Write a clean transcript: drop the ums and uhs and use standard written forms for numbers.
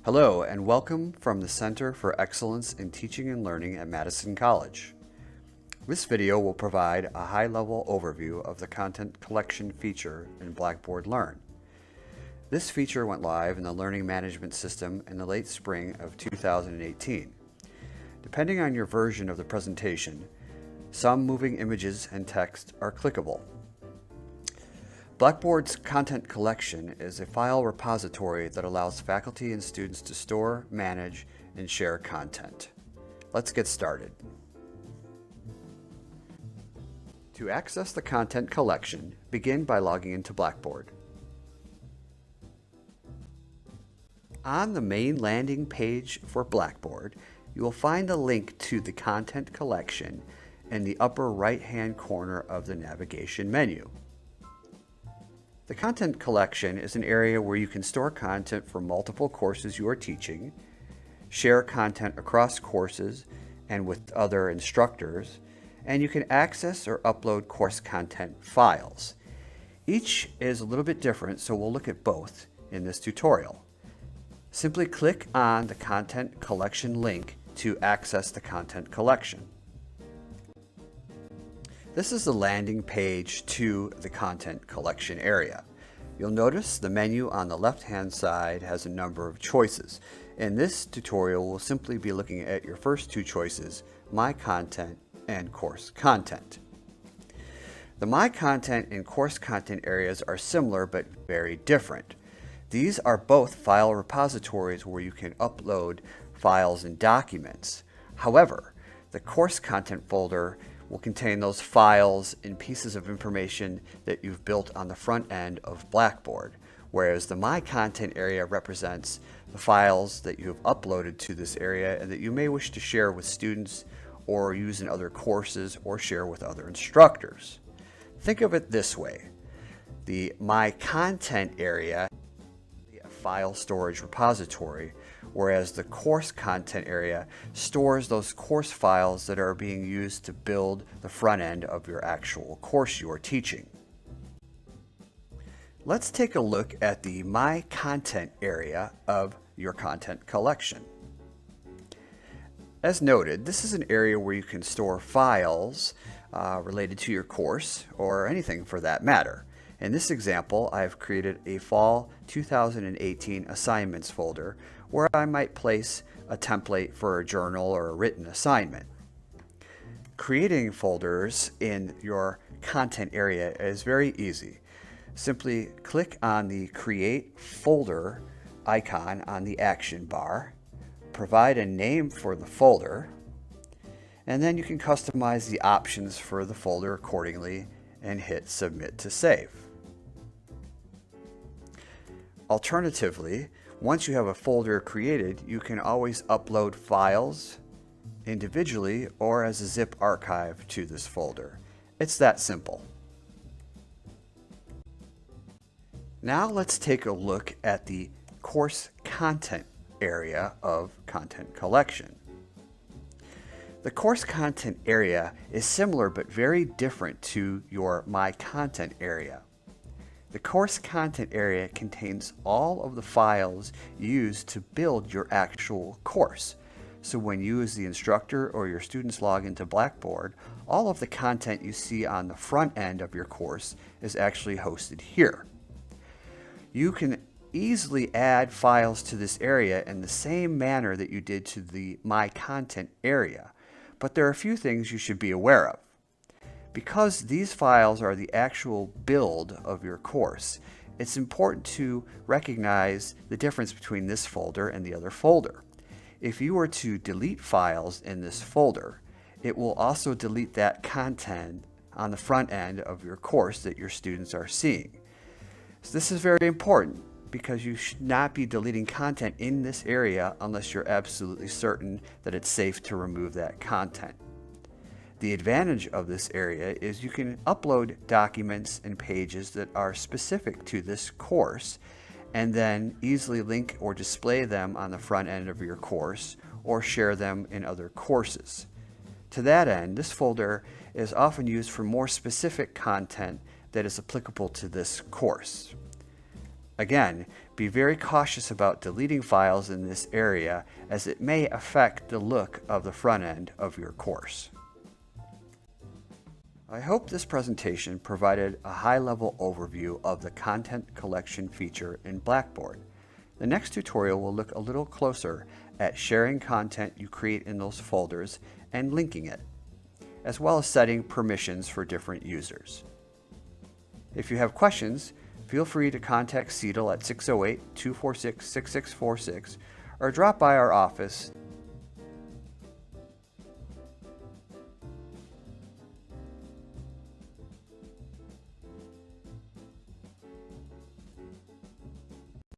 Hello and welcome from the Center for Excellence in Teaching and Learning at Madison College. This video will provide a high-level overview of the content collection feature in Blackboard Learn. This feature went live in the Learning Management System in the late spring of 2018. Depending on your version of the presentation, some moving images and text are clickable. Blackboard's content collection is a file repository that allows faculty and students to store, manage, and share content. Let's get started. To access the content collection, begin by logging into Blackboard. On the main landing page for Blackboard, you will find a link to the content collection in the upper right-hand corner of the navigation menu. The content collection is an area where you can store content for multiple courses you are teaching, share content across courses and with other instructors, and you can access or upload course content files. Each is a little bit different, so we'll look at both in this tutorial. Simply click on the content collection link to access the content collection. This is the landing page to the content collection area. You'll notice the menu on the left-hand side has a number of choices. In this tutorial, we'll simply be looking at your first two choices, My Content and Course Content. The My Content and Course Content areas are similar but very different. These are both file repositories where you can upload files and documents. However, the Course Content folder will contain those files and pieces of information that you've built on the front end of Blackboard, whereas the My Content area represents the files that you have uploaded to this area and that you may wish to share with students or use in other courses or share with other instructors. Think of it this way. The My Content area is a file storage repository, whereas the course content area stores those course files that are being used to build the front end of your actual course you are teaching. Let's take a look at the My Content area of your content collection. As noted, this is an area where you can store files related to your course or anything for that matter. In this example, I've created a Fall 2018 assignments folder where I might place a template for a journal or a written assignment. Creating folders in your content area is very easy. Simply click on the Create Folder icon on the action bar, provide a name for the folder, and then you can customize the options for the folder accordingly and hit Submit to save. Alternatively, once you have a folder created, you can always upload files individually or as a zip archive to this folder. It's that simple. Now let's take a look at the course content area of content collection. The course content area is similar but very different to your My Content area. The course content area contains all of the files used to build your actual course. So when you as the instructor or your students log into Blackboard, all of the content you see on the front end of your course is actually hosted here. You can easily add files to this area in the same manner that you did to the My Content area, but there are a few things you should be aware of. Because these files are the actual build of your course, it's important to recognize the difference between this folder and the other folder. If you were to delete files in this folder, it will also delete that content on the front end of your course that your students are seeing. So this is very important because you should not be deleting content in this area unless you're absolutely certain that it's safe to remove that content. The advantage of this area is you can upload documents and pages that are specific to this course and then easily link or display them on the front end of your course or share them in other courses. To that end, this folder is often used for more specific content that is applicable to this course. Again, be very cautious about deleting files in this area as it may affect the look of the front end of your course. I hope this presentation provided a high-level overview of the content collection feature in Blackboard. The next tutorial will look a little closer at sharing content you create in those folders and linking it, as well as setting permissions for different users. If you have questions, feel free to contact CETL at 608-246-6646 or drop by our office